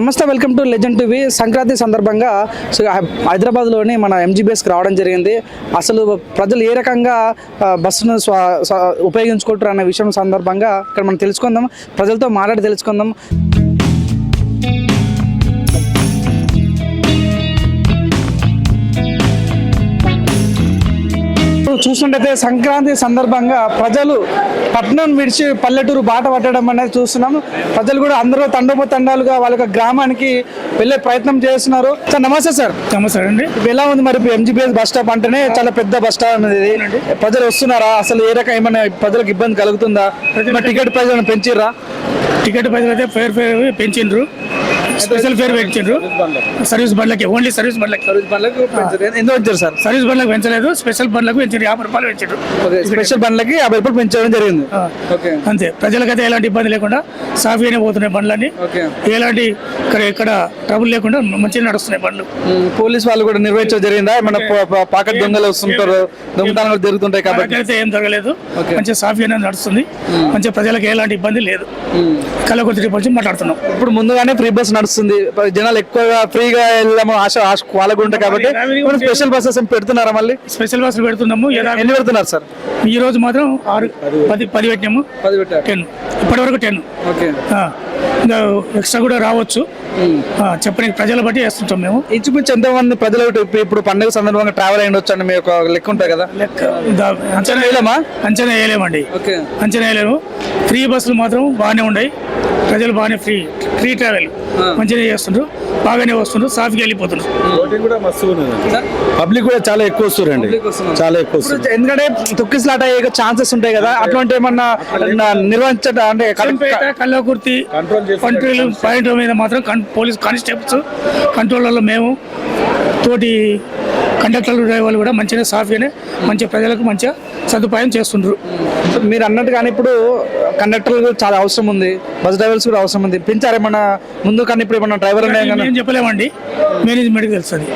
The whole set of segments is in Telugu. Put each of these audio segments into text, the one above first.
నమస్తే, welcome to legend TV. Sankranti సందర్భంగా హైదరాబాద్లోని మన ఎంజీబీఎస్కి రావడం జరిగింది. అసలు ప్రజలు ఏ రకంగా బస్సును ఉపయోగించుకుంటారు అనే విషయం సందర్భంగా ఇక్కడ మనం తెలుసుకుందాం, ప్రజలతో మాట్లాడి తెలుసుకుందాం. చూస్తుంటే సంక్రాంతి సందర్భంగా ప్రజలు పట్టణం విడిచి పల్లెటూరు బాట పట్టడం అనేది చూస్తున్నాం. ప్రజలు కూడా అందరూ తండోపతండాలుగా వాళ్ళ గ్రామానికి వెళ్ళే ప్రయత్నం చేస్తున్నారు. సార్ నమస్తే. సార్ నమస్తే అండి. ఎలా ఉంది మరి ఎంజీబీఎస్ బస్ స్టాప్ అంటేనే చాలా పెద్ద బస్ స్టాప్ అనేది, ప్రజలు వస్తున్నారా? అసలు ఏ రకం ఏమైనా ప్రజలకు ఇబ్బంది కలుగుతుందా? టికెట్ ప్రైస్ పెంచిర్రా? టికెట్ ప్రైస్ అయితే ఫేర్ పెంచిండ్రు, స్పెషల్ ఫేర్ పెంచిండ్రు. సర్వీస్ బండ్లకి, ఓన్లీ సర్వీస్ బండ్లకి ఎందుకు పెంచారు సార్? సర్వీస్ బండ్లకు పెంచలేదు, స్పెషల్ బండ్లకు పెంచారు. 50 రూపాయలు పెంచారు. స్పెషల్ బండ్లకి 50 రూపాయలు పెంచడం జరిగింది. అంతే, ప్రజలకైతే ఎలాంటి ఇబ్బంది లేకుండా సాఫీగానే పోతున్నాయి బండ్లన్నీ. ఎలాంటి ఇక్కడ ట్రబుల్ లేకుండా మంచిగా నడుస్తున్నాయి బండ్లు. పోలీస్ వాళ్ళు కూడా నిర్వహించడం జరిగిందా? మన పాకెట్ దొంగలు వస్తుంటారు, దొంగతనాలు జరుగుతుంటాయి కాబట్టి అయితే ఏం జరగలేదు. మంచిగా సాఫీగానే నడుస్తుంది. మంచిగా ప్రజలకు ఎలాంటి ఇబ్బంది లేదు. కళ్ళకొచ్చి రిపోర్ట్ మాట్లాడుతున్నాం. ఇప్పుడు ముందుగానే ఫ్రీ బస్ నడుస్తుంది, జనాలు ఎక్కువగా ఫ్రీగా వెళ్దాము ఆశ వాళ్ళకు ఉంటాయి కాబట్టి స్పెషల్ బస్సెస్ పెడుతున్నారా? మళ్ళీ స్పెషల్ బస్సులు పెడుతున్నాము. ఎన్ని పెడుతున్నారు సార్? ఈ రోజు మాత్రం 10 పెట్టినాము. 10 ఇప్పటి వరకు 10. ఇంకా ఎక్స్ట్రా కూడా రావచ్చు. చెప్పడానికి ప్రజల బట్టి వేస్తుంటాం మేము. ఇంచుమించు ఎంతమంది ప్రజలు ఇప్పుడు పండుగ సందర్భంగా ట్రావెల్ అయ్యొచ్చు అండి? మీకు లెక్క ఉంటుంది కదా? అంచనా వేయలేమా? అంచనా వేయలేమండి. అంచనా వేయలేము. ఫ్రీ బస్సులు మాత్రం బాగానే ఉన్నాయి. ప్రజలు బాగానే ఫ్రీ ట్రావెల్ మంచిగా చేస్తుండ్రు, బాగానే వస్తుండ్రు, సాఫీగా వెళ్ళిపోతున్నారు. పబ్లిక్ కూడా చాలా ఎక్కువ వస్తున్నారండి, చాలా ఎక్కువ వస్తుంది. ఎందుకంటే తొక్కిసలాట అయ్యే ఛాన్సెస్ ఉంటాయి కదా, అటువంటి ఏమన్నా నిర్వహించడం అంటే కల్లకుర్తి కంట్రోల్ పాయింట్ మీద మాత్రం పోలీస్ కానిస్టేబుల్స్ కంట్రోల్లో మేము తోటి కండక్టర్లు డ్రైవర్లు కూడా మంచిగా సాఫీగానే మంచిగా ప్రజలకు మంచిగా సదుపాయం చేస్తుండ్రు. మీరు అన్నట్టుగానే ఇప్పుడు కండక్టర్లు చాలా అవసరం ఉంది, బస్ డ్రైవర్స్ కూడా అవసరం ఉంది. పెంచారేమన్నా ముందు? కానీ ఇప్పుడు ఏమన్నా డ్రైవర్ ఏం చెప్పలేమండి, మేనేజ్మెంట్కి తెలుస్తుంది.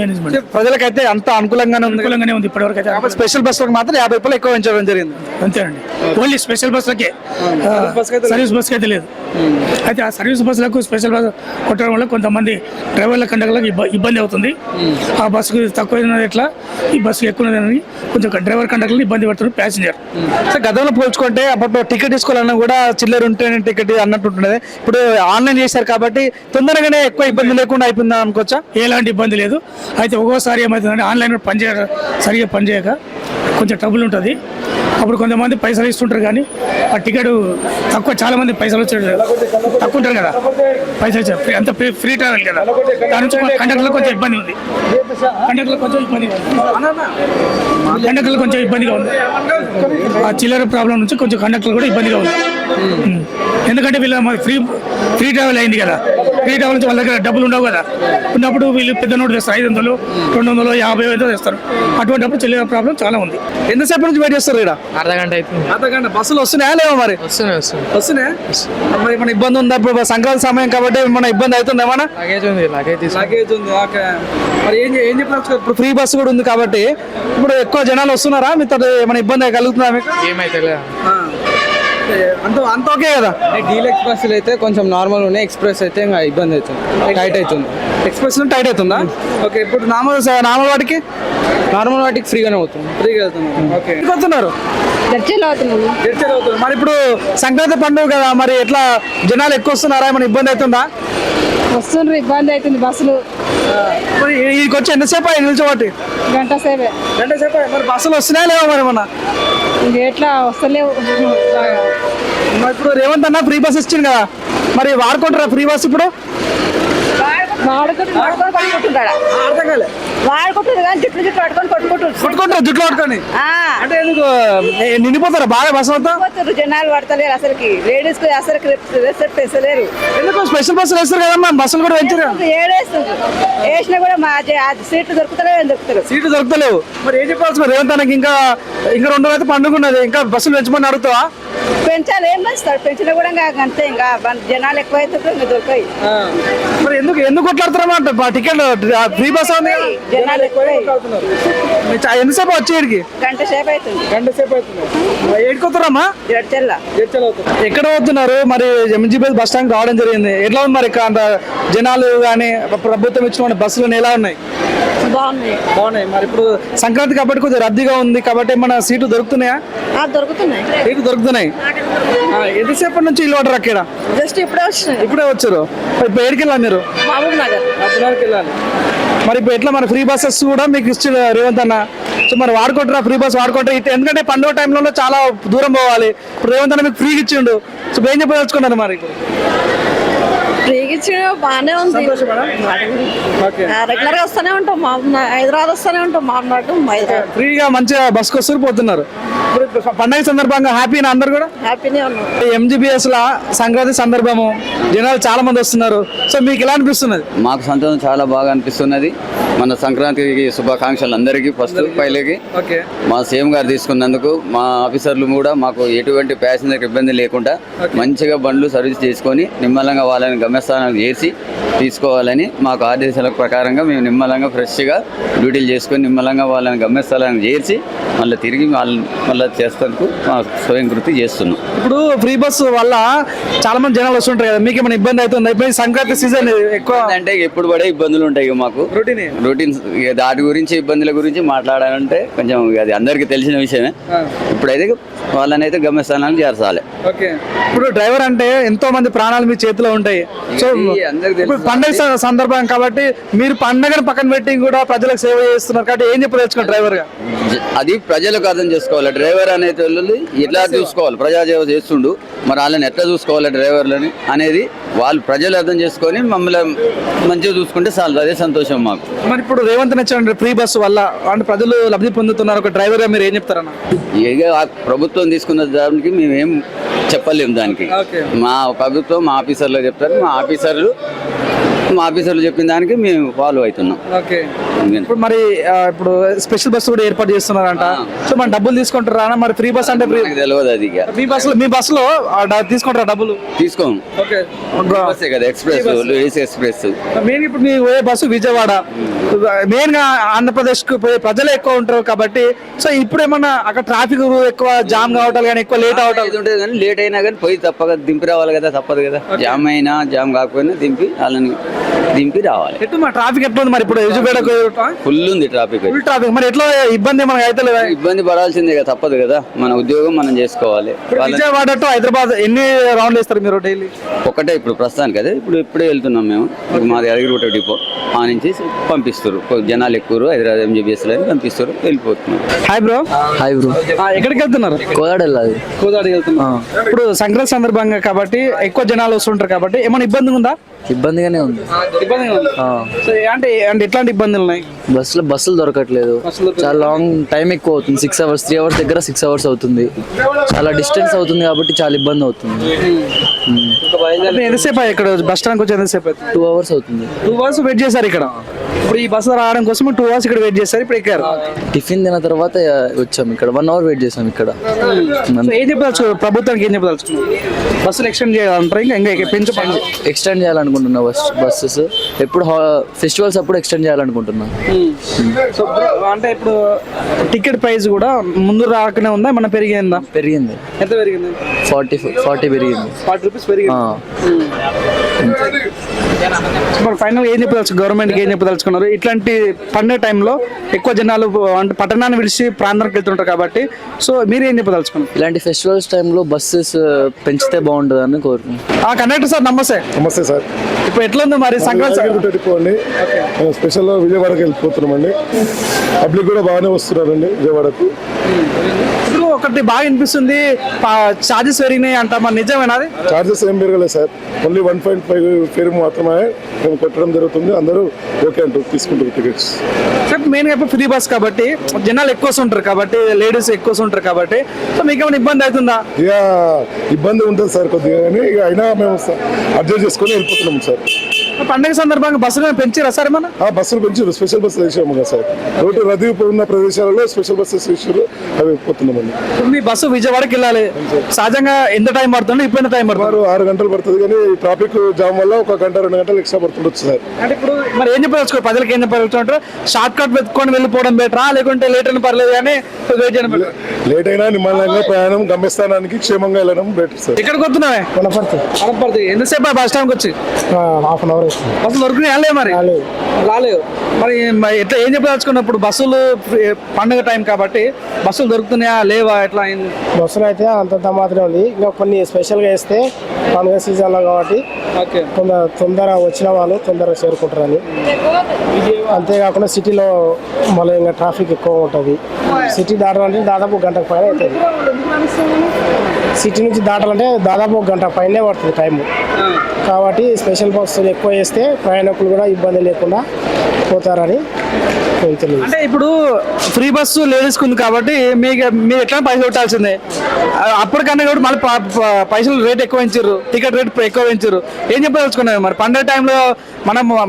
మేనేజ్మెంట్ ప్రజలకైతే అంత అనుకూలంగానే ఉంది ఇప్పటివరకు అయితే. స్పెషల్ బస్సులకు మాత్రం 50 రూపాయలు ఎక్కువ పెంచడం జరిగింది. అంతేనండి, ఓన్లీ స్పెషల్ బస్సులకే, సర్వీస్ బస్కి అయితే లేదు. అయితే ఆ సర్వీస్ బస్సులకు స్పెషల్ బస్ కొట్టడం వల్ల కొంతమంది డ్రైవర్ల కండక్టర్లకు ఇబ్బంది అవుతుంది. ఆ బస్సుకు తక్కువ ఎట్లా, ఈ బస్సు ఎక్కువ కొంచెం డ్రైవర్ కండక్టర్లు ఇబ్బంది పడుతున్నారు ప్యాసింజర్. సో గతంలో పోల్చుకుంటే అప్పట్లో టికెట్ తీసుకోవాలన్నా కూడా చిల్లర ఉంటేనే టికెట్ అన్నట్టు ఉంటున్నది. ఇప్పుడు ఆన్లైన్ చేశారు కాబట్టి తొందరగానే ఎక్కువ ఇబ్బంది లేకుండా అయిపోయిందా అనుకోవచ్చా? ఎలాంటి ఇబ్బంది లేదు. అయితే ఒక్కోసారి ఏమవుతుందంటే ఆన్లైన్ సరిగా పనిచేయక కొంచెం ట్రబుల్ ఉంటుంది. అప్పుడు కొంతమంది పైసలు ఇస్తుంటారు, కానీ ఆ టికెట్ తక్కువ, చాలా మంది పైసలు వచ్చే తక్కువ ఉంటారు కదా, పైసలు వచ్చారు అంత ఫ్రీ ట్రావెల్ కదా, దాని నుంచి కండక్టర్లకు కొంచెం ఇబ్బంది ఉంది. కండక్టర్లకు కొంచెం ఇబ్బందిగా ఉంది. ఆ చిల్లర ప్రాబ్లం నుంచి కొంచెం కండక్టర్ కూడా ఇబ్బందిగా ఉంది. ఎందుకంటే వీళ్ళ ఫ్రీ ట్రావెల్ అయింది కదా, ఫ్రీ ట్రావెల్ నుంచి వాళ్ళ దగ్గర డబ్బులు ఉండవు కదా, ఉన్నప్పుడు వీళ్ళు పెద్ద నోటు తెస్తారు, 500, 200, 50 తెస్తారు. అటువంటిప్పుడు చిల్లర ప్రాబ్లం చాలా ఉంది. ఎంతసేపు నుంచి వెయిట్ చేస్తారు? ఇక్కడ అర్ధగంట అవుతుంది. అర్ధగంట. బస్సులు వస్తున్నాయా లేవా? మరి వస్తున్నాయి. మరి మన ఇబ్బంది ఉందా? ఇప్పుడు సంక్రాంతి సమయం కాబట్టి మన ఇబ్బంది అవుతుంది ఏమన్నా? లగేజ్ ఉంది. మరి ఏం చెప్పచ్చు? ఇప్పుడు ఫ్రీ బస్సు కూడా ఉంది కాబట్టి ఇప్పుడు ఎక్కువ జనాలు వస్తున్నారా? మీతో ఏమైనా ఇబ్బంది కలుగుతుందా మీకు? ఏమైతే అంత ఓకే కదా? డీలక్స్ బస్సులు అయితే కొంచెం నార్మల్ ఉన్నాయి, ఎక్స్ప్రెస్ అయితే ఇంకా ఇబ్బంది అవుతుంది, టైట్ అవుతుంది. ఎక్స్ప్రెస్ టైట్ అవుతుందా? ఓకే. ఇప్పుడు నార్మల్ వాటికి ఫ్రీగానే అవుతుంది. ఫ్రీగా అవుతుంది. ఓకే. వస్తున్నారు మరి ఇప్పుడు సంక్రాంతి పండుగ కదా, మరి ఎట్లా జనాలు ఎక్కువ వస్తున్నారా? ఏమైనా ఇబ్బంది అవుతుందా? వస్తుండ్రు, ఇబ్బంది అవుతుంది. బస్సులు మరి ఇక్కడికి వచ్చి ఎంతసేపు అయ్యి నిల్చోబట్టి? గంట సేపే. మరి బస్సులు వస్తున్నాయా లేవా? మరి ఏమన్నా ఎట్లా వస్తలేవు. మరి ఇప్పుడు రేవంత్ అన్న ఫ్రీ బస్ ఇచ్చింది కదా, మరి వాడుకుంటారా ఫ్రీ బస్? ఇప్పుడు వాడుకుంటారు కానీ జుట్లు కొట్టుకుంటారు, జుట్లు పట్టుకొని. అంటే ఎందుకు నిండిపోతారా బాగా బస్సు మొత్తం? జనాలు పడతలేరు, అసలుకి లేడీస్ కు అసలు రెస్పెక్ట్ వేస్తలేరు. ఎందుకు స్పెషల్ బస్సులు వేస్తారు కదమ్మా, బస్సులు కూడా ఏడేస్తుంది. వేసినా కూడా మా సీట్లు దొరుకుతలేవు. సీట్లు దొరుకుతలేవు. మరి ఏం చెప్పాల్సి రేవంత్ అన్నకి? ఇంకా 2 రోజులు అయితే పండుగ ఉన్నది, ఇంకా బస్సులు పెంచమని అడుగుతావా? పెంచాలి ఏం పెంచుతాడు పెంచినా కూడా ఇంకా అంతే ఇంకా జనాలు ఎక్కువ అయితే ఇంకా దొరికాయి మరి ఎందుకు కొట్లాడుతున్నారన్నమాట టికెట్ ఫ్రీ బస్ ఉంది కదా? జనాలు ఎక్కువ ఎంతసేపు వచ్చేడికి గంట సేపు అవుతుంది గంట సేపు అవుతుంది ఏడుకొస్తారమ్మా ఎడ్చెల్ల ఎక్కడ పోతున్నారు మరి ఎంజీబీ బస్ స్టాండ్ రావడం జరిగింది ఎట్లా ఉంది మరి ఇక్కడ అంత జనాలు కానీ ప్రభుత్వం ఇచ్చిన బస్సులు ఎలా ఉన్నాయి బాగున్నాయి మరి ఇప్పుడు సంక్రాంతి కాబట్టి కొద్దిగా రద్దీగా ఉంది కాబట్టి ఏమన్నా సీట్లు దొరుకుతున్నాయా దొరుకుతున్నాయి సీట్లు దొరుకుతున్నాయి ఎంతసేపటి నుంచి ఇల్లు ఆర్డర్ అక్కడ జస్ట్ ఇప్పుడే వచ్చారు ఇప్పుడు ఏడికి వెళ్ళాలి మీరు మహబూబ్ నగర్ వెళ్ళాలి మరి ఇప్పుడు ఎట్లా మరి ఫ్రీ బస్సెస్ కూడా మీకు ఇచ్చిన రేవంత్ అన్న సో మరి వాడుకుంటారా ఫ్రీ బస్ వాడుకుంటారా ఎందుకంటే పండుగ టైంలో చాలా దూరం పోవాలి ఇప్పుడు రేవంత్ అన్న మీకు ఫ్రీగా ఇచ్చిండు సో ఏం చెప్పదలుచుకున్నారు మరి ఇప్పుడు ఫ్రీగా ఇచ్చిన బాగానే ఉంది రెగ్యులర్ గా వస్తూనే ఉంటాం హైదరాబాద్ వస్తూనే ఉంటాం హైదరాబాద్ ఫ్రీగా మంచిగా బస్కి వస్తారు పోతున్నారు ఇప్పుడు పండగ సందర్భంగా హ్యాపీనా అందరు కూడా హ్యాపీనే ఉన్నాం ఎంజీబీఎస్ లా సంక్రాంతి సందర్భము జనాలు చాలా మంది వస్తున్నారు సో మీకు ఎలా అనిపిస్తున్నది మాకు సంతోషం చాలా బాగా అనిపిస్తున్నది మన సంక్రాంతికి శుభాకాంక్షలు అందరికీ ఫస్ట్ పైలకి మా సీఎం గారు తీసుకున్నందుకు మా ఆఫీసర్లు కూడా మాకు ఎటువంటి ప్యాసింజర్ ఇబ్బంది లేకుండా మంచిగా బండ్లు సర్వీస్ చేసుకొని నిమ్మలంగా వాళ్ళని గమ్యస్థానానికి చేసి తీసుకోవాలని మాకు ఆదేశాల ప్రకారంగా మేము నిమ్మలంగా ఫ్రెష్గా డ్యూటీలు చేసుకొని నిమ్మలంగా వాళ్ళని గమ్యస్థానానికి చేర్చి మళ్ళీ తిరిగి మళ్ళీ చేస్తానికి మా స్వయం కృతి చేస్తున్నాం. ఇప్పుడు ఫ్రీ బస్సు వల్ల చాలా మంది జనాలు వస్తుంటారు కదా మీకు ఏమైనా ఇబ్బంది అవుతుంది ఇప్పుడు సంక్రాంతి సీజన్ ఎక్కువ అంటే ఎప్పుడు పడే ఇబ్బందులు ఉంటాయి మాకు రొటీన్ దాటి గురించి ఇబ్బందుల గురించి మాట్లాడాలంటే కొంచెం అది అందరికీ తెలిసిన విషయమే. ఇప్పుడైతే వాళ్ళని అయితే గమ్యస్థానానికి చేర్చాలి. ఇప్పుడు డ్రైవర్ అంటే ఎంతో మంది ప్రాణాలు మీ చేతిలో ఉంటాయి సో ఇప్పుడు పండగ సందర్భం కాబట్టి మీరు పండగను పక్కన పెట్టి కూడా ప్రజలకు సేవ చేస్తున్నారు కాబట్టి ఏం చెప్పదలుచుకోండి డ్రైవర్ గా అది ప్రజలకు అర్థం చేసుకోవాలి. డ్రైవర్ అనే వాళ్ళు ఎట్లా చూసుకోవాలి ప్రజాసేవ చేస్తుండు మరి వాళ్ళని ఎట్లా చూసుకోవాలి డ్రైవర్లని అనేది వాళ్ళు ప్రజలు అర్థం చేసుకొని మమ్మల్ని మంచిగా చూసుకుంటే చాలు అదే సంతోషం మాకు. మరి ఇప్పుడు రేవంత్ నచ్చిన ఫ్రీ బస్సు వల్ల అంటే ప్రజలు లబ్ధి పొందుతున్నారు ఒక డ్రైవర్ గా మీరు ఏం చెప్తారన్న ప్రభుత్వం తీసుకున్న దానికి మేమేం చెప్పలేము దానికి మా ప్రభుత్వం మా ఆఫీసర్లు చెప్తారు మా ఆఫీసర్లు చెప్పిన దానికి మేము ఫాలో అవుతున్నాం. ఇప్పుడు మరి ఇప్పుడు స్పెషల్ బస్సు కూడా ఏర్పాటు చేస్తున్నారంట సో మన డబ్బులు తీసుకుంటారా మరి ఫ్రీ బస్ అంటే తెలియదు అది మీ బస్సులో తీసుకుంటారా డబ్బులు తీసుకోము కదా ఎక్స్ప్రెస్ మెయిన్ ఇప్పుడు మీ పోయే బస్సు విజయవాడ మెయిన్ గా ఆంధ్రప్రదేశ్ కు పోయే ప్రజలు ఎక్కువ ఉంటారు కాబట్టి సో ఇప్పుడు ఏమన్నా అక్కడ ట్రాఫిక్ ఎక్కువ జామ్ కావటాలు కానీ ఎక్కువ లేట్ అవటం ఉంటుంది కానీ లేట్ అయినా కానీ పోయి తప్పక దింపి రావాలి కదా తప్పదు కదా జామ్ అయినా జామ్ కాకపోయినా వాళ్ళని దింపి రావాలి. ట్రాఫిక్ ఎట్లా ఉంది మరి ఇప్పుడు ఫుల్ ఉంది ట్రాఫిక్ మరి ఎట్లా ఇబ్బంది మనకి అయితే ఇబ్బంది పడాల్సిందే కదా తప్పదు కదా మన ఉద్యోగం మనం చేసుకోవాలి. విజయవాడ టు హైదరాబాద్ ఎన్ని రౌండ్లు వేస్తారు మీరు డైలీ? ఒకటే ఇప్పుడు ప్రస్తుతానికి అదే ఇప్పుడే వెళ్తున్నాం మేము మాది అదిగుట డిపో ఆ నుంచి పంపిస్తారు జనాలు ఎక్కువ హైదరాబాద్ ఎంజీబీఎస్ లో పంపిస్తారు వెళ్ళిపోతున్నారు. Hi bro. ఎక్కడికి వెళ్తున్నారు? కోదాడ వెళ్తున్నారు. ఇప్పుడు సంక్రాంతి సందర్భంగా కాబట్టి ఎక్కువ జనాలు వస్తుంటారు కాబట్టి ఏమైనా ఇబ్బంది ఉందా? ఇబ్బందిగానే ఉంది. అంటే ఎట్లాంటి ఇబ్బందులు ఉన్నాయి? బస్సులు దొరకట్లేదు చాలా లాంగ్ టైం ఎక్కువ అవుతుంది 6 hours 3 hours దగ్గర 6 hours అవుతుంది చాలా డిస్టెన్స్ అవుతుంది కాబట్టి చాలా ఇబ్బంది అవుతుంది. ఎంతసేపు ఇక్కడ బస్ స్టాండ్ వచ్చి ఎంతసేపు? 2 hours అవుతుంది. 2 hours వెయిట్ చేశారు ఇక్కడ. ఇప్పుడు ఈ బస్సు రావడం కోసం 2 hours ఇక్కడ వెయిట్ చేశారు. ఇప్పుడు ఎక్కారు. టిఫిన్ తిన్న తర్వాత వచ్చాము ఇక్కడ 1 hour వెయిట్ చేసాం ఇక్కడ. ఏం చెప్పదలుచు ప్రభుత్వానికి ఏం చెప్పదలుచుకున్నారు? బస్సులు ఎక్స్టెండ్ చేయాలంటారు ఇంకా పెంచు ఎక్స్టెండ్ చేయాలనుకుంటున్నా బస్సెస్ ఎప్పుడు ఫెస్టివల్స్ అప్పుడు ఎక్స్టెండ్ చేయాలనుకుంటున్నా. సో అంటే ఇప్పుడు టికెట్ ప్రైస్ కూడా ముందు రాకనే ఉందా మన పెరిగిందా? పెరిగింది. ఎంత పెరిగింది? 40 పెరిగింది. 40 రూపీస్ పెరిగింది. ఫైనల్ ఏం చెప్పదలుచు గవర్నమెంట్కి ఏం చెప్పదలుచుకున్నారు? ఇట్లాంటి పండుగ టైంలో ఎక్కువ జనాలు అంటే పట్టణాన్ని విడిచి ప్రాంతానికి వెళ్తుంటారు కాబట్టి సో మీరు ఏం చెప్పదలుచుకున్నారు? ఇలాంటి ఫెస్టివల్స్ టైంలో బస్సెస్ పెంచితే బాగుంటుంది అని కోరుకుంటున్నాను. కండక్టర్ సార్ నమస్తే. నమస్తే సార్. ఇప్పుడు ఎట్లా ఉంది మరి సంక్రాంతి అండి? స్పెషల్ విజయవాడకి వెళ్ళిపోతున్నామండి. పబ్లిక్ కూడా బాగానే వస్తున్నారండి విజయవాడకు. ఇప్పుడు ఒకటి బాగా అనిపిస్తుంది చార్జెస్ పెరిగినాయి అంట మరి నిజమేనా? అది చార్జెస్ ఏం పెరగలేదు సార్. ఓన్లీ 1.5 ఫేర్ మాత్రమే మేము కొట్టడం జరుగుతుంది. అందరూ ఓకే అంటారు తీసుకుంటారు టికెట్స్. మెయిన్గా ఇప్పుడు ఫ్రీ బస్ కాబట్టి జనాలు ఎక్కువ ఉంటారు కాబట్టి లేడీస్ ఎక్కువ ఉంటారు కాబట్టి సో మీకు ఏమైనా ఇబ్బంది అవుతుందా? ఇక ఇబ్బంది ఉంటుంది సార్ కొద్దిగా కానీ ఇక అయినా మేము అడ్జస్ట్ చేసుకొని వెళ్ళిపోతున్నాం సార్. పండుగ సందర్భంగా బస్సులు పెంచారా సార్ మన బస్సులు పెంచారు, స్పెషల్ బస్సులు వేసాము కదా సార్. రోడ్డు రద్దీ ఉన్న ప్రదేశాలలో స్పెషల్ బస్సెస్ వేసారు, అవి పోతున్నామండి. మీ బస్సు విజయవాడకి వెళ్ళాలి, సహజంగా ఎంత టైం పడుతుంది? ఇప్పుడు ఎంత టైం పడుతుంది? 6 గంటలు పడుతుంది, కానీ ట్రాఫిక్ జామ్ వల్ల 1 గంట 2 గంటలు ఎక్స్ట్రా పడుతుండొచ్చు సార్. అంటే ఇప్పుడు మరి ఏం చెప్పవచ్చు ప్రజలకు, ఏం చెప్పవచ్చు అంటారు? షార్ట్ కట్ వెతుక్కొని వెళ్ళిపోవడం బెటరా, లేకుంటే లేట్ అయినా పర్లేదు కానీ వెయిట్ చేయడం better ఆ? లేట్ అయినా నిమ్మలంగా ప్రయాణం గమ్యస్థానానికి క్షేమంగా వెళ్ళడం బెటర్ సార్. ఎక్కడికి వస్తున్నావే? అనపర్తి. ఎంతసేపు బస్ స్టాండ్కి వచ్చి? హాఫ్ అన్ అవర్ వస్తుంది. బస్సులు దొరికినాయి వెళ్ళలేదు మరి? రాలేదు. మరి ఎట్లా ఏం చెప్పదలుచుకున్నప్పుడు బస్సులు పండుగ టైం కాబట్టి బస్సులు దొరుకుతున్నాయా లేవా, ఎట్లా అయింది? బస్సులు అయితే అంతంత మాత్రమే ఉంది, ఇంకా కొన్ని స్పెషల్గా వేస్తే పండుగ సీజన్లో కాబట్టి ఓకే. కొంత తొందర వచ్చిన వాళ్ళు తొందరగా చేరుకుంటారని. అంతేకాకుండా సిటీలో మళ్ళీ ఇంకా ట్రాఫిక్ ఎక్కువ ఉంటుంది. సిటీ దాటాలంటే దాదాపు 1 గంట పైన అవుతుంది. సిటీ నుంచి దాటాలంటే దాదాపు 1 గంట పైనే పడుతుంది టైము. కాబట్టి స్పెషల్ బస్సులు ఎక్కువ వేస్తే ప్రయాణికులు కూడా ఇబ్బంది లేకుండా పోతారని తెలియదు. అంటే ఇప్పుడు ఫ్రీ బస్సు లేడీస్కి ఉంది కాబట్టి మీరు ఎట్లా పైసలు కొట్టాల్సిందే. అప్పటికన్నా కూడా మళ్ళీ పైసలు రేట్ ఎక్కువ పెంచారు, టికెట్ రేట్ ఎక్కువ పెంచారు. ఏం చెప్పదలుచుకున్నావు మరి? పండుగ టైంలో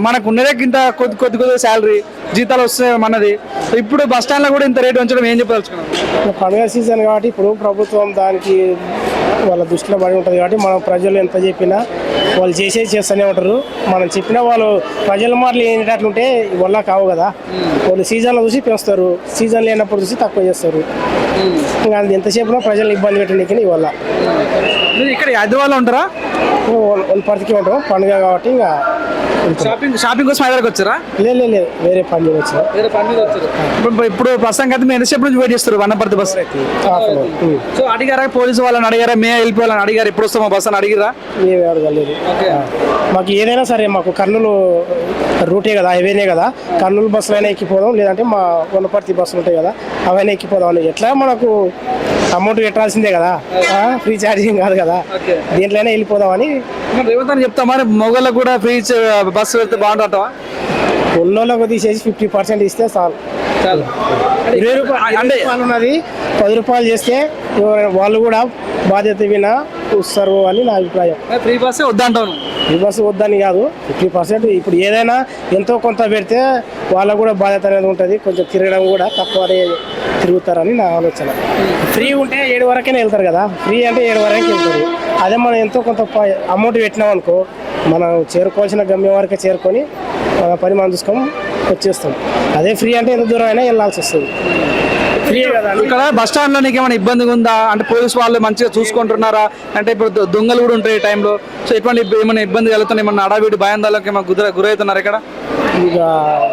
మనకు ఉన్నదే ఇంత కొద్ది శాలరీ జీతాలు వస్తాయి మనది, ఇప్పుడు బస్ స్టాండ్లో కూడా ఇంత రేట్ పెంచడం ఏం చెప్పదలుచుకున్నాం? పండుగ సీజన్ కాబట్టి ఇప్పుడు ప్రభుత్వం దానికి వాళ్ళ దృష్టిలో పడి ఉంటుంది కాబట్టి మనం ప్రజలు ఎంత చెప్పినా వాళ్ళు చేస్తూనే ఉంటారు. మనం చెప్పినా వాళ్ళు ప్రజల మాటలు ఏంటంటే వల్ల కావు కదా. వాళ్ళు సీజన్లో చూసి పెంచుతారు, సీజన్ లేనప్పుడు చూసి తక్కువ చేస్తారు. ఇంకా అది ఎంతసేపులో ప్రజలు ఇబ్బంది పెట్టడానికి ఇవల్ల. మీరు ఇక్కడ హైదరాబాద్లో ఉంటారా? పరిధికి ఉంటాం, పండుగ కాబట్టి ఇంకా షాపింగ్ కోసం హైదరాబాద్కి వచ్చారా? లేదు వేరే పని మీద వచ్చారు. వేరే పని మీద వచ్చారు. ఇప్పుడు ప్రస్తుతం అయితే మీరు ఎంతసేపు నుంచి వెయిట్ చేస్తారు వనపర్తి బస్? సో అడిగారా పోలీసు వాళ్ళని? అడిగారా మే వెళ్ళిపోవాలని అడిగారు? ఎప్పుడు వస్తామో బస్ అని అడిగిరా? ఏమి అడగలేదు. మాకు ఏదైనా సరే మాకు కర్నూలు రూటే కదా, హైవేనే కదా, కర్నూలు బస్సులు అయినా ఎక్కిపోదాం, లేదంటే మా వనపర్తి బస్సులు ఉంటాయి కదా అవైనా ఎక్కిపోదాం అని. ఎట్లా మనకు అమౌంట్ పెట్టాల్సిందే కదా, ఫ్రీ ఛార్జింగ్ కాదు కదా, దేంట్లోనే వెళ్ళిపోదామని. రేవంత్ అని చెప్తా మరి మొగలకు కూడా ఫ్రీ బస్సు వెళ్తే బాగుంటుందా? ఉన్నోళ్ళకు తీసేసి 50% ఇస్తే చాలు. 20 రూపాయలు ఉన్నది 10 రూపాయలు చేస్తే వాళ్ళు కూడా బాధ్యత వినా వస్తారు అని నా అభిప్రాయం. ఫ్రీ బస్సే వద్దంటాను. ఫ్రీ బస్సు వద్దని కాదు, 50% ఇప్పుడు ఏదైనా ఎంతో కొంత పెడితే వాళ్ళకు కూడా బాధ్యత అనేది ఉంటుంది. కొంచెం తిరగడం కూడా తక్కువనే తిరుగుతారని నా ఆలోచన. ఫ్రీ ఉంటే 7 వరకైనా వెళ్తారు కదా, ఫ్రీ అంటే 7 వరకు వెళ్తారు. అదే మనం ఎంతో కొంత అమౌంట్ పెట్టినాం అనుకో, మనం చేరుకోవాల్సిన గమ్యం వరకే చేరుకొని పని మనం చూసుకొని వచ్చేస్తాం. అదే ఫ్రీ అంటే ఎంత దూరం అయినా వెళ్ళాల్సి వస్తుంది. ఫ్రీ కదా. ఇక్కడ బస్ స్టాండ్ లో నీకు ఏమైనా ఇబ్బందిగా ఉందా? అంటే పోలీసు వాళ్ళు మంచిగా చూసుకుంటున్నారా? అంటే ఇప్పుడు దొంగలు కూడా ఉంటాయి ఈ టైంలో. సో ఎటువంటి ఏమైనా ఇబ్బంది కలుగుతున్నాయి? ఏమన్నా అడావిడి భయాందాలకు ఏమైనా గురవుతున్నారు ఇక్కడ? ఇక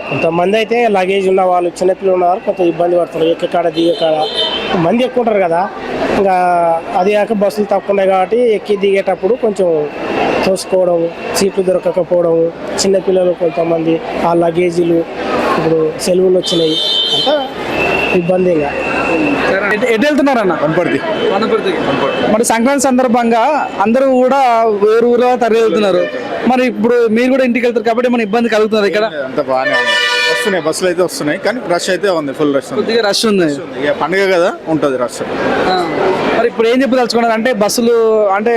కొంతమంది అయితే లగేజ్ ఉన్న వాళ్ళు, చిన్నపిల్లలు ఉన్నవారు కొంత ఇబ్బంది పడుతున్నారు. ఎక్కకాడ దిగకాడ మంది ఎక్కువ ఉంటారు కదా. ఇంకా అది కాక బస్సులు తక్కువ ఉన్నాయి కాబట్టి ఎక్కి దిగేటప్పుడు కొంచెం తోసుకోవడం, సీట్లు దొరకకపోవడం, చిన్నపిల్లలు కొంతమంది ఆ లగేజీలు, ఇప్పుడు సెలవులు వచ్చినాయి అంతా ఇబ్బందిగా. ఎటు వెళ్తున్నారన్న? వనపర్తి. మరి సంక్రాంతి సందర్భంగా అందరూ కూడా వేరు ఊరో తరలి వెళ్తున్నారు. మరి ఇప్పుడు మీరు కూడా ఇంటికి వెళ్తారు కాబట్టి మన ఇబ్బంది కలుగుతున్నారు ఇక్కడ? అంత బాగానే ఉంది, వస్తున్నాయి బస్సులు అయితే వస్తున్నాయి, కానీ రష్ అయితే ఉంది, ఫుల్ రష్ ఉంది. కొద్దిగా రష్ ఉంది. ఇక పండుగ కదా ఉంటుంది రష్. మరి ఇప్పుడు ఏం చెప్పదలుచుకున్నారు? అంటే బస్సులు అంటే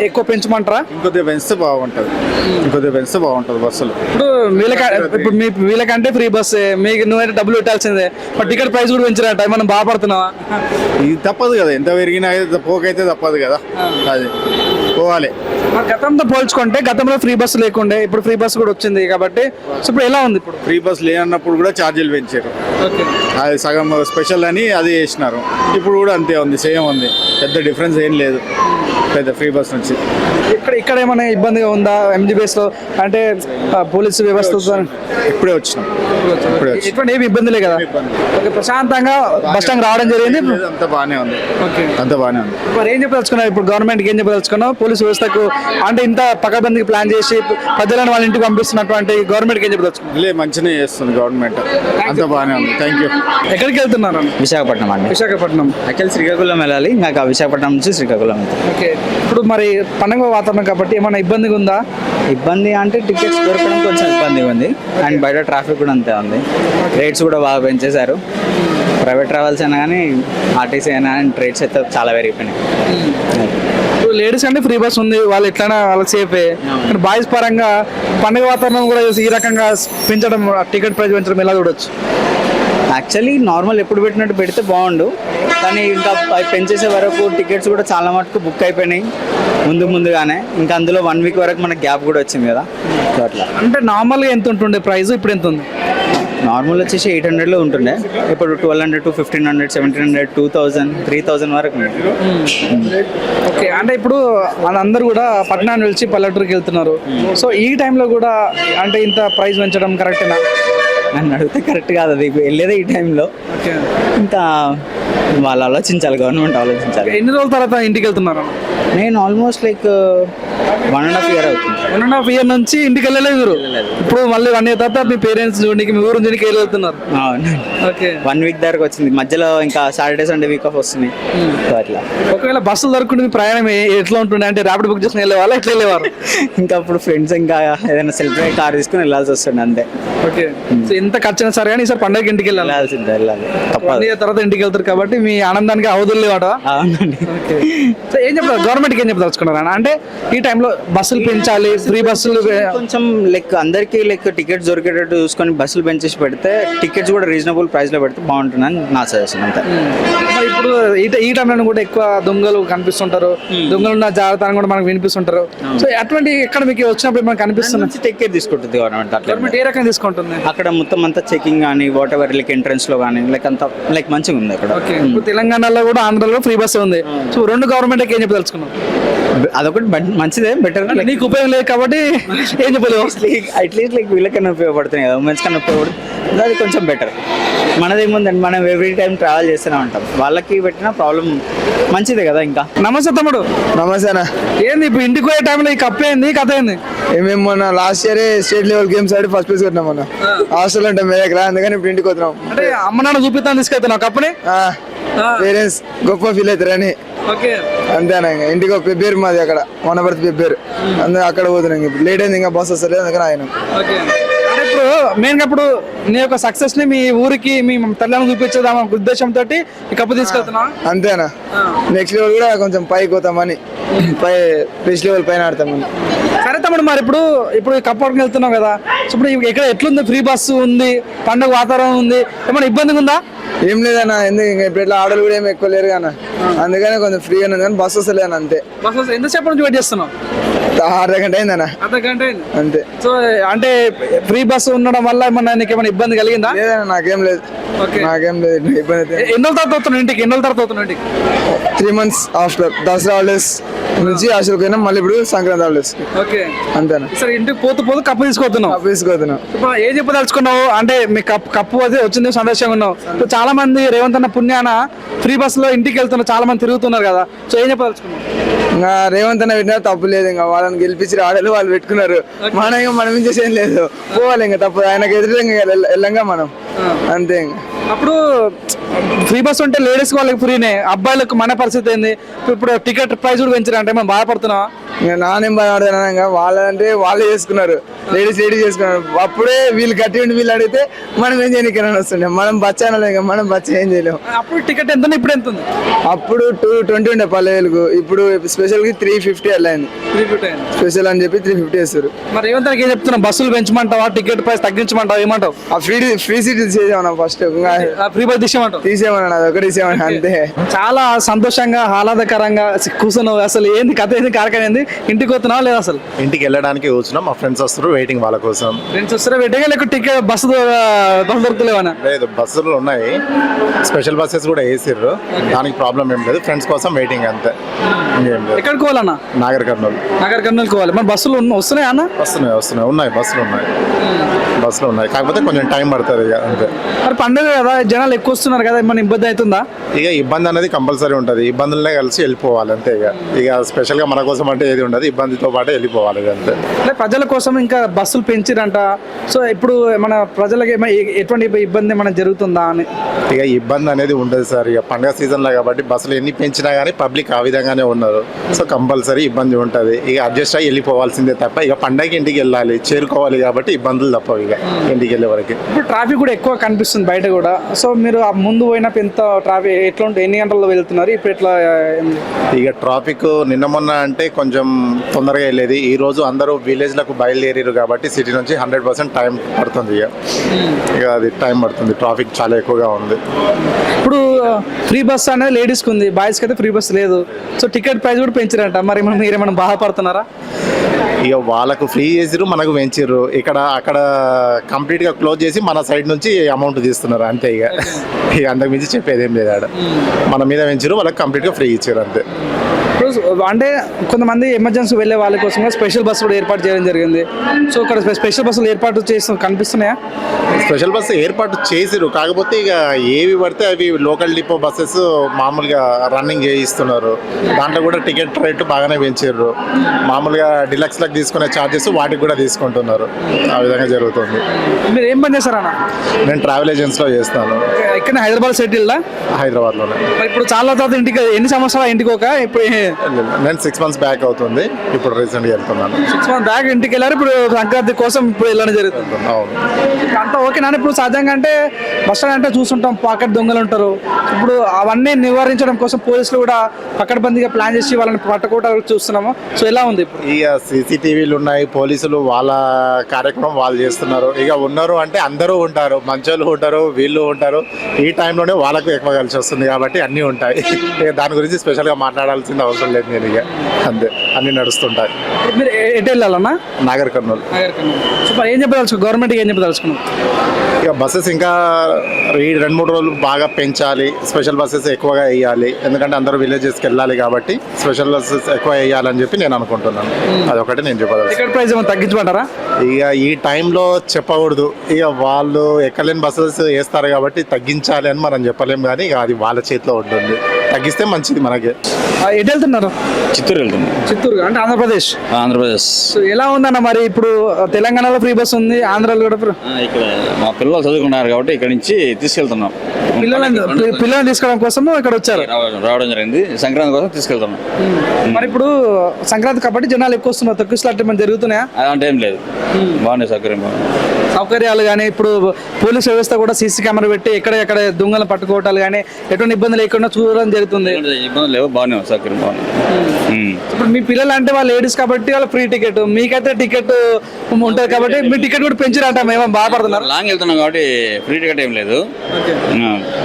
ఎక్కువ పెంచమంటారా? ఇంకొద్దిగా పెంచితే బాగుంటుంది బస్సులు. ఇప్పుడు వీళ్ళకంటే ఫ్రీ బస్, మీకు నువ్వైతే డబ్బులు పెట్టాల్సిందే. మరి టికెట్ ప్రైస్ కూడా పెంచారట, మనం బాధపడుతున్నావా? ఇది తప్పదు కదా, ఎంత పెరిగినా పోకైతే తప్పదు కదా, అది పోవాలి. మరి గతంతో పోల్చుకుంటే గతంలో ఫ్రీ బస్సు లేకుండే, ఇప్పుడు ఫ్రీ బస్ కూడా వచ్చింది కాబట్టి సో ఇప్పుడు ఎలా ఉంది? ఇప్పుడు ఫ్రీ బస్ లేనప్పుడు కూడా ఛార్జీలు పెంచారు, అది సగం స్పెషల్ అని అది చేసినారు. ఇప్పుడు కూడా అంతే ఉంది, సేమ్ ఉంది, పెద్ద డిఫరెన్స్ ఏం లేదు పెద్ద ఫ్రీ బస్ నుంచి. ఇక్కడ ఏమైనా ఇబ్బందిగా ఉందా ఎంజీబీఎస్ లో? అంటే పోలీసు వ్యవస్థ ఇప్పుడే వచ్చినాం. ఎటువంటి ఏమి ఇబ్బంది లేదు కదా, ప్రశాంతంగా బస్ స్టాండ్ రావడం జరిగింది. అంత బాగానే ఉంది. మరి ఏం చెప్పదలుచుకున్నావు ఇప్పుడు గవర్నమెంట్కి? ఏం చెప్పదలుచుకున్నావు పోలీసు వ్యవస్థకు? అంటే ఇంత పకడ్బందీకి ప్లాన్ చేసి ప్రజలను వాళ్ళ ఇంటికి పంపిస్తున్నటువంటి గవర్నమెంట్కి ఏం చెప్పదలుచుకున్నావు? మంచిగా చేస్తుంది గవర్నమెంట్, అంత బాగానే ఉంది. Thank you. ఎక్కడికి వెళ్తున్నారు? విశాఖపట్నం అండి. విశాఖపట్నం. యాక్చువల్ శ్రీకాకుళం వెళ్ళాలి, ఇంకా విశాఖపట్నం నుంచి శ్రీకాకుళం. ఓకే. ఇప్పుడు మరి పండుగ వాతావరణం కాబట్టి ఏమైనా ఇబ్బందిగా ఉందా? ఇబ్బంది అంటే టికెట్స్ దొరకడం కొంచెం ఇబ్బందిగా ఉంది, అండ్ బయట ట్రాఫిక్ కూడా అంతే ఉంది. రేట్స్ కూడా బాగా పెంచేశారు. ప్రైవేట్ ట్రావెల్స్ అయినా కానీ ఆర్టీసీ అయినా కానీ రేట్స్ అయితే చాలా పెరిగిపోయినాయి. ఇప్పుడు లేడీస్ అంటే ఫ్రీ బస్ ఉంది, వాళ్ళు ఎట్లైనా వాళ్ళకి సేఫే. కానీ బాయ్స్ పరంగా పండుగ వాతావరణం కూడా ఈ రకంగా పెంచడం, టికెట్ ప్రైస్ పెంచడం ఎలా చూడొచ్చు? యాక్చువల్లీ నార్మల్ ఎప్పుడు పెట్టినట్టు పెడితే బాగుండు, కానీ ఇంకా అవి పెంచేసే వరకు టికెట్స్ కూడా చాలా మటుకు బుక్ అయిపోయినాయి ముందుగానే. ఇంకా అందులో 1 వీక్ వరకు మనకు గ్యాప్ కూడా వచ్చింది కదా, సో అట్లా. అంటే నార్మల్గా ఎంత ఉంటుండే ప్రైస్, ఇప్పుడు ఎంత ఉంది? నార్మల్ వచ్చేసి 800లో ఉంటుండే, ఇప్పుడు 1200 to 1500, 1700, 2000, 3000 వరకు ఉంది. ఓకే, అంటే ఇప్పుడు వాళ్ళందరూ కూడా పట్టణాన్ని నిలిచి పల్లెటూరుకి వెళ్తున్నారు. సో ఈ టైంలో కూడా అంటే ఇంత ప్రైస్ పెంచడం కరెక్టేనా? నన్ను అడిగితే కరెక్ట్ కాదు, అది వెళ్ళేదే ఈ టైంలో. ఓకే, ఇంకా వాళ్ళు ఆలోచించాలి, గవర్నమెంట్ ఆలోచించాలి. ఎన్ని రోజుల తర్వాత ఇంటికి వెళ్తున్నారు? నేను ఆల్మోస్ట్ లైక్ 1.5 year అవుతుంది. 1.5 year నుంచి ఇంటికి వెళ్ళలేదు మీరు. ఇప్పుడు మళ్ళీ 1 year తర్వాత మీ పేరెంట్స్ చూడడానికి మీ ఊరు నుంచి వెళ్తున్నారు. అవును, ఓకే. 1 week దాకా వచ్చింది, మధ్యలో ఇంకా సాటర్డే సండే వీక్ ఆఫ్ వస్తుంది, సో అట్లా. ఒకవేళ బస్సులు దొరుకుంటే మీ ప్రయాణం ఎట్లా ఉంటుండే? అంటే ర్యాపిడ్ బుక్ చేసుకుని వెళ్ళేవాళ్ళ, ఎట్లా వెళ్ళేవారు? ఇంకా అప్పుడు ఫ్రెండ్స్ ఇంకా ఏదైనా సెల్ఫ్ కార్ తీసుకుని వెళ్ళాల్సి వస్తుంది అంతే. ఓకే, సో ఎంత ఖర్చు అయినా సరే కానీ ఈసారి పండుగకి ఇంటికి వెళ్ళాలి. వెళ్ళాలి 1 తప్పదు. year తర్వాత ఇంటికి వెళ్తారు కాబట్టి మీ ఆనందానికి అవధులు లేవాట. అవునండి. ఓకే, సో ఏం చెప్తారు గవర్నమెంట్కి, ఏం చెప్తారు అంటే ఈ టైంలో బస్సులు పెంచాలి, ఫ్రీ బస్సులు కొంచెం లైక్ అందరికీ లైక్ టికెట్స్ దొరికేటట్టు చూసుకొని బస్సులు పెంచేసి పెడితే, టికెట్స్ కూడా రీజనబుల్ ప్రైస్ లో పెడితే బాగుంటుందని నా సజెషన్ అంతే. మరి ఇప్పుడు ఈ టైంలో కూడా ఎక్కువ దొంగలు కనిపిస్తుంటారు, దొంగలు ఉన్న జాగ్రత్త అని కూడా మనకు వినిపిస్తుంటారు. సో అటువంటి ఎక్కడ మీకు వచ్చినప్పుడు మనకు కనిపిస్తుంది టేక్ కేర్ తీసుకుంటుంది గవర్నమెంట్. అట్లా గవర్నమెంట్ ఏ రకంగా తీసుకుంటుంది? అక్కడ మొత్తం అంతా చెకింగ్ కానీ వాట్ ఎవర్ లైక్ ఎంట్రన్స్ లో కానీ లైక్ అంతా లైక్ మంచిగా ఉంది అక్కడ. ఓకే, ఇప్పుడు తెలంగాణలో కూడా ఆంధ్రలో ఫ్రీ బస్ ఉంది. సో 2 గవర్నమెంట్కి ఏం చెప్పదలుచుకున్నాం? అదొకటి మంచిదే, బెటర్. నీకు ఉపయోగం లేదు కాబట్టి ఏం చెప్పలేవు. అట్లీస్ట్ లైక్ వీళ్ళకన్నా ఉపయోగపడుతుంది కదా, ఉమెన్స్ కన్నా ఉపయోగపడుతుంది, అది కొంచెం బెటర్. మనదేముందండి, మనం ఎవ్రీ టైం ట్రావెల్ చేస్తూనే ఉంటాం, వాళ్ళకి పెట్టిన ప్రాబ్లం మంచిదే కదా. ఇంకా నమస్తే తమ్ముడు. నమస్తే అన్న. ఏంది ఇప్పుడు ఇంటికి పోయే టైంలో ఈ కప్ ఏంది, కథ ఏంది? మేము మొన్న last year state level games ఆడి ఫస్ట్ ప్లేస్ కొట్టినాం మొన్న. హాస్టల్ ఉంటాం మీ దగ్గర, అందుకని ఇప్పుడు ఇంటికి వస్తున్నాం. అంటే అమ్మ నాన్న చూపిస్తాను తీసుకెళ్తున్నావు కప్పుని? పేరెంట్స్ గొప్ప ఫీల్ అవుతారని. ఓకే, అంతేనా, ఇంకా ఇంటికి ఒక పెబ్బేరు మాది అక్కడ, వనపర్తి పెబ్బేరు, అందుకే అక్కడ పోతున్నాం. ఇప్పుడు లేట్ అయింది, ఇంకా బస్ వస్తలేదు, అందుకని ఆయన. ఓకే. అంటే ఇప్పుడు మెయిన్గా ఇప్పుడు నీ యొక్క సక్సెస్ ని మీ ఊరికి, మీ తల్లిని చూపించేదాం ఉద్దేశంతో ఈ కప్పు తీసుకెళ్తున్నా. అంతేనా, నెక్స్ట్ లెవెల్ కూడా కొంచెం పైకి పోతామని, ప్రెస్ లెవెల్ పైన ఆడతామని. సరే తమ్ముడు, మరి ఇప్పుడు ఈ కప్పు పట్టుకుని వెళ్తున్నావు కదా, సో ఇప్పుడు ఇక్కడ ఎట్లుంది? ఫ్రీ బస్సు ఉంది, పండుగ వాతావరణం ఉంది, ఏమైనా ఇబ్బందిగా ఉందా? ఏం లేదన్న, ఎందుకు ఇంకా ఇప్పుడు ఇట్లా ఆడలు కూడా ఏమి ఎక్కువ లేరు కానీ, అందుకని కొంచెం ఫ్రీగా ఉంది కానీ బస్సు వస్తలేదన్న అంతే. బస్సు ఎంతసేపు నుంచి వెయిట్ చేస్తున్నావు? అర్ధగంట అయిందన్న. అర్ధగంట అయింది అంతే. సో అంటే ఫ్రీ బస్సు ఉండడం వల్ల నీకు ఏమైనా ఇబ్బంది కలిగిందా? లేదన్న, నాకేం లేదు. నాకేం లేదు ఇబ్బంది అయితే. ఎన్ని రోజుల తర్వాత అవుతున్నావు ఇంటికి? 3 months ఆఫ్టర్ దసరా హాలిడేస్ నుంచి హాస్టల్కి పోయినా, మళ్ళీ ఇప్పుడు సంక్రాంతి హాలిడేస్. ఓకే, అంతేనా. సరే, ఇంటికి పోతూ కప్పు తీసుకొస్తున్నావు. తీసుకోతున్నాం. ఇప్పుడు ఏం చెప్పదలుచుకున్నావు? అంటే మీ కప్పు అది వచ్చింది, సంతోషంగా ఉన్నావు. ఇప్పుడు చాలా మంది రేవంత్ అన్న పుణ్యాన ఫ్రీ బస్ లో ఇంటికి వెళ్తున్నారు, చాలా మంది తిరుగుతున్నారు కదా, సో ఏం చెప్పదలుచుకున్నావు? ఇంకా రేవంత్ అన్న పెట్టినా తప్పు లేదు, ఇంకా వాళ్ళని గెలిపించి ఆడలు వాళ్ళు పెట్టుకున్నారు, మనం ఏం చేసేం లేదు, పోవాలి ఇంకా తప్పు. ఆయనకు ఎదురు వెళ్ళంగా మనం అంతే. ఇంకా అప్పుడు ఫ్రీ బస్ ఉంటే లేడీస్ వాళ్ళకి ఫ్రీనే, అబ్బాయిలకు మన పరిస్థితి ఏంది? ఇప్పుడు టికెట్ ప్రైస్ కూడా పెంచారు అంటే మనం బాధపడుతున్నావా? ఇంకా నానేం బాధపడుతున్నా, ఇంకా వాళ్ళంటే వాళ్ళే చేసుకున్నారు, లేడీస్ చేసుకున్నారు. అప్పుడే వీళ్ళు కట్టి ఉండి వీళ్ళు అడిగితే మనం ఏం చేయడానికి వస్తుండే, మనం బచ్చానలే, ఇంకా మనం బచ్చ ఏం చేయలేము. అప్పుడు టికెట్ ఎంత ఉంది, ఇప్పుడు ఎంత ఉంది? అప్పుడు 220 ఉండే పల్లెలకు, ఇప్పుడు స్పెషల్ కి 350 అలా అయింది. స్పెషల్ అని చెప్పి 350 వేస్తారు. మరి రేవంత్ ఏం చెప్తున్నా? బస్సులు పెంచమంటావా, టికెట్ ప్రైస్ తగ్గించమంటావా, ఏమంటావు? ఆ ఫ్రీ సీట్ తీసేమన్నా ఫస్ట్, ఫ్రీ బస్ తీసేమంటావు? తీసేమన్నా, అది ఒకటి తీసేమన్నా అంతే. చాలా సంతోషంగా ఆహ్లాదకరంగా కూర్చున్నావు. అసలు ఏంది కథ, ఏంది కార్యక్రమం ఏంది? ఇంటికి పోతున్నావా లేదా? అసలు ఇంటికి వెళ్ళడానికి కూర్చున్నాం, మా ఫ్రెండ్స్ వస్తారు, వెయిటింగ్ వాళ్ళ కోసం. ఫ్రెండ్స్ వస్తారా వెయిటింగ్? లేకపోతే టికెట్ బస్సు దొరుకుతలేవనా? లేదు, బస్సులు ఉన్నాయి, స్పెషల్ బస్సెస్ కూడా వేసిర్రు, దానికి ప్రాబ్లం ఏం లేదు. ఫ్రెండ్స్ కోసం వెయిటింగ్ అంతే, ఇంకేం లేదు. ఎక్కడికి పోవాలన్నా? నాగర్ కర్నూలు పోవాలి. మరి బస్సులు వస్తున్నాయా అన్న? ఉన్నాయి బస్సులు ఉన్నాయి, కాకపోతే కొంచెం టైం పడుతుంది ఇక అంతే. మరి పండుగ కదా, జనాలు ఎక్కువ వస్తున్నారు కదా, ఏమైనా ఇబ్బంది అవుతుందా? ఇక ఇబ్బంది అనేది కంపల్సరీ ఉంటుంది, ఇబ్బందులనే కలిసి వెళ్ళిపోవాలి అంతే. ఇక స్పెషల్గా మన కోసం అంటే అనేది ఉండదు, ఇబ్బందితో పాటు వెళ్ళిపోవాలి అంతే. అంటే ప్రజల కోసం ఇంకా బస్సులు పెంచిరంట. సో ఇప్పుడు మన ప్రజలకి ఎటువంటి ఇబ్బంది ఏమైనా జరుగుతుందా అని? ఇక ఇబ్బంది అనేది ఉండదు సార్, ఇక పండుగ సీజన్లో కాబట్టి బస్సులు ఎన్ని పెంచినా కానీ పబ్లిక్ ఆ విధంగానే ఉన్నారు. సో కంపల్సరీ ఇబ్బంది ఉంటుంది, ఇక అడ్జస్ట్ అయ్యి వెళ్ళిపోవాల్సిందే తప్ప ఇక పండగకి ఇంటికి వెళ్ళాలి, చేరుకోవాలి కాబట్టి ఇబ్బందులు తప్పవు ఇక ఇంటికి వెళ్ళే వరకు. ఇప్పుడు ట్రాఫిక్ కూడా ఎక్కువ కనిపిస్తుంది బయట కూడా. సో మీరు ఆ ముందు పోయినప్పుడు ఎంత ట్రాఫిక్ ఎట్లా ఉంటుంది, ఎన్ని గంటల్లో వెళ్తున్నారు ఇప్పుడు ఎట్లా? ఇక ట్రాఫిక్ నిన్న మొన్న అంటే కొంచెం తొందరగా వెళ్ళేది, ఈ రోజు అందరూ విలేజ్లకు బయలుదేరారు కాబట్టి సిటీ నుంచి 100% టైం పడుతుంది. ఇక అది టైం పడుతుంది, ట్రాఫిక్ చాలా ఎక్కువగా ఉంది. ఇప్పుడు ఫ్రీ బస్ అనేది లేడీస్కి ఉంది, బాయ్స్కి అయితే ఫ్రీ బస్ లేదు. సో టికెట్ ప్రైస్ కూడా పెంచారంట, మరి మీరేమైనా బాధపడుతున్నారా? ఇక వాళ్ళకు ఫ్రీ చేసిరు, మనకు పెంచిర్రు. అక్కడ కంప్లీట్గా క్లోజ్ చేసి మన సైడ్ నుంచి అమౌంట్ తీస్తున్నారు అంతే. ఇక అంతకు మించి చెప్పేది ఏం లేదు. ఆడ మన మీద పెంచిరు, వాళ్ళకి కంప్లీట్గా ఫ్రీ ఇచ్చారు అంతే. అంటే కొంతమంది ఎమర్జెన్సీ వెళ్ళే వాళ్ళ కోసం స్పెషల్ బస్సు కూడా ఏర్పాటు చేయడం జరిగింది. సో ఇక్కడ స్పెషల్ బస్సులు ఏర్పాటు చేస్తూ కనిపిస్తున్నాయా? స్పెషల్ బస్సు ఏర్పాటు చేసిరు, కాకపోతే ఇక ఏవి పడితే అవి లోకల్ డిపో బస్సెస్ మామూలుగా రన్నింగ్ చేయిస్తున్నారు. దాంట్లో కూడా టికెట్ రేటు బాగానే పెంచారు. మామూలుగా డిలక్స్లకు తీసుకునే ఛార్జెస్ వాటికి కూడా తీసుకుంటున్నారు. ఆ విధంగా జరుగుతుంది. మీరు ఏం పని చేస్తారన్న? నేను ట్రావెల్ ఏజెన్సీలో చేస్తాను. ఇక్కడ హైదరాబాద్ సెటిల్డా? హైదరాబాద్లోనే. ఇప్పుడు చాలా తర్వాత ఇంటికి ఎన్ని సంవత్సరాలు ఇంటికి ఒక? ఇప్పుడు నేను 6 months బ్యాక్ అవుతుంది, ఇప్పుడు రీసెంట్గా వెళ్తున్నాను. 6 months బ్యాక్ ఇంటికి వెళ్ళారు, ఇప్పుడు సంక్రాంతి కోసం ఇప్పుడు వెళ్ళడం జరుగుతుంది. అవును. అంతా ఓకేనా? ఇప్పుడు సహజంగా అంటే బస్ స్టాండ్ అంటే చూస్తుంటాం, పాకెట్ దొంగలు ఉంటారు. ఇప్పుడు అవన్నీ నివారించడం కోసం పోలీసులు కూడా పకడ్బందీగా ప్లాన్ చేసి వాళ్ళని పట్టుకోవడం చూస్తున్నాము. సో ఎలా ఉంది ఇప్పుడు? ఇక సీసీటీవీలు ఉన్నాయి, పోలీసులు వాళ్ళ కార్యక్రమం వాళ్ళు చేస్తున్నారు. ఇక ఉన్నారు అంటే అందరూ ఉంటారు, మంచోళ్ళు ఉంటారు, వీళ్ళు ఉంటారు. ఈ టైంలోనే వాళ్ళకు ఎక్కువ కలిసి వస్తుంది కాబట్టి అన్నీ ఉంటాయి. ఇక దాని గురించి స్పెషల్గా మాట్లాడాల్సిన అవసరం లేదు. నేను ఇక అంతే, అన్నీ నడుస్తుంటాయి. మీరు ఎటు వెళ్ళాలన్నా? నాగర్ కర్నూలు. సో మరి ఏం చెప్పదలుచుకో, గవర్నమెంట్కి ఏం చెప్పదలుచుకున్నాం? ఇక బస్సెస్ ఇంకా 2-3 రోజులు బాగా పెంచాలి, స్పెషల్ బస్సెస్ ఎక్కువగా వేయాలి. ఎందుకంటే అందరూ విలేజెస్కి వెళ్ళాలి కాబట్టి స్పెషల్ బస్సెస్ ఎక్కువ వేయాలని చెప్పి నేను అనుకుంటున్నాను. అదొకటి నేను చెప్పగలను. టికెట్ ప్రైస్ ఏమైనా తగ్గించమంటారా? ఇక ఈ టైంలో చెప్పకూడదు, ఇక వాళ్ళు ఎక్కలేని బస్సెస్ వేస్తారు కాబట్టి తగ్గించాలి అని మనం చెప్పలేము. కానీ ఇక అది వాళ్ళ చేతిలో ఉంటుంది, తగ్గిస్తే మంచిది మనకి. ఎటు వెళ్తున్నారు? చిత్తూరు వెళ్తుంది. చిత్తూరు అంటే ఆంధ్రప్రదేశ్. ఆంధ్రప్రదేశ్. సో ఎలా ఉందన్న మరి ఇప్పుడు తెలంగాణలో ఫ్రీ బస్ ఉంది, ఆంధ్రాలో కూడా ఇక్కడ మా పిల్లలు చదువుకున్నారు కాబట్టి ఇక్కడ నుంచి తీసుకెళ్తున్నాం. పిల్లల్ని తీసుకోవడం కోసం ఇక్కడ వచ్చారు, రావడం జరిగింది. సంక్రాంతి కోసం తీసుకెళ్తున్నాం. మరి ఇప్పుడు సంక్రాంతి కాబట్టి జనాలు ఎక్కువ వస్తున్నారు, తొక్కిసలాట్లు ఏమైనా జరుగుతున్నాయా? అలాంటి ఏం లేదు, బాగున్నాయి సౌకర్యాలు కానీ ఇప్పుడు పోలీస్ వ్యవస్థ కూడా సీసీ కెమెరా పెట్టి ఎక్కడ దొంగలను పట్టుకోవటాలు కానీ ఎటువంటి ఇబ్బంది లేకుండా చూడడం జరుగుతుంది. ఇబ్బంది లేవు, బాగానే సౌకర్యం బాగున్నాయి. ఇప్పుడు మీ పిల్లలు అంటే వాళ్ళు లేడీస్ కాబట్టి వాళ్ళ ఫ్రీ టికెట్, మీకైతే టికెట్ ఉంటుంది కాబట్టి మీ టికెట్ కూడా పెంచిరంట, మేము బాధపడుతున్నారు. లాంగ్ వెళ్తున్నాం కాబట్టి ఫ్రీ టికెట్ ఏం లేదు.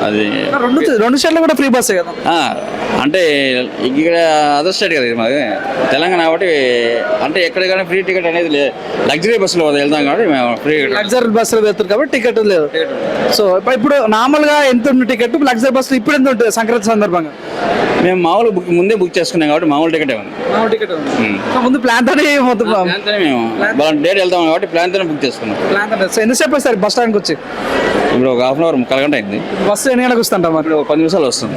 అది రెండు స్టేట్లు కూడా ఫ్రీ బస్సే కదా. అంటే ఇక్కడ అదర్ స్టేట్ కదా, మాది తెలంగాణ కాబట్టి అంటే ఎక్కడ కానీ ఫ్రీ టికెట్ అనేది లగ్జరీ బస్సులో వెళ్తాం కాబట్టి మేము ఫ్రీ లగ్జరీ బస్సులో వెళ్తారు కాబట్టి టికెట్ లేదు. సో ఇప్పుడు నార్మల్ గా ఎంత ఉంది టికెట్? లగ్జరీ బస్సులు ఇప్పుడు ఎంత ఉంటుంది సంక్రాంతి సందర్భంగా? మేము మామూలు ముందే బుక్ చేసుకున్నాం కాబట్టి మామూలు టికెట్ ఉంది. ముందు ప్లాన్ తోనే మొత్తం మేము డేట్ వెళ్తాం కాబట్టి ప్లాన్ తోనే బుక్ చేసుకున్నాం. ఎంతసేపు వస్తారు బస్ స్టాండ్కి వచ్చి? ఇప్పుడు ఒక 1/2 hour 1/4 గంట అయింది. బస్సు ఎన్ని గంటలకు వస్తుంటాం? 10 నిమిషాలు వస్తుంది.